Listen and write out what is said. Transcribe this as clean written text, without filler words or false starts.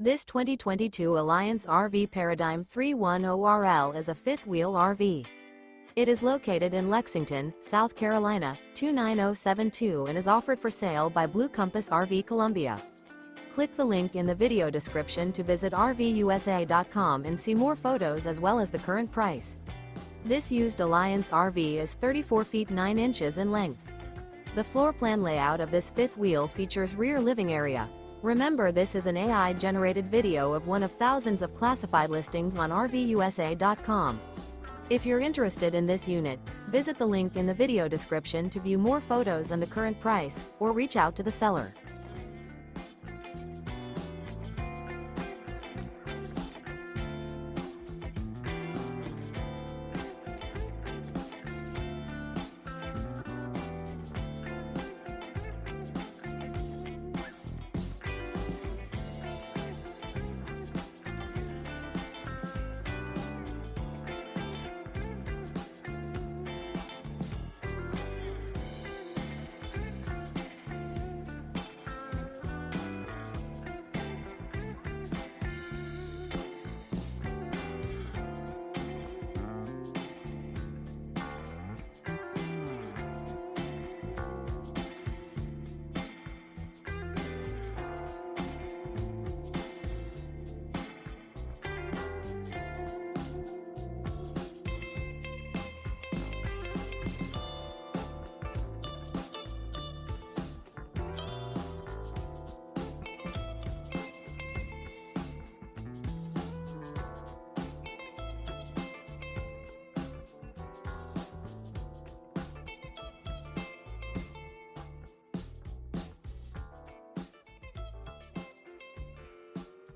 This 2022 Alliance RV Paradigm 310RL is a fifth-wheel RV. It is located in Lexington, South Carolina, 29072 and is offered for sale by Blue Compass RV Columbia. Click the link in the video description to visit RVUSA.com and see more photos as well as the current price. This used Alliance RV is 34 feet 9 inches in length. The floor plan layout of this fifth wheel features rear living area. Remember, this is an AI-generated video of one of thousands of classified listings on RVUSA.com. If you're interested in this unit, visit the link in the video description to view more photos and the current price, or reach out to the seller.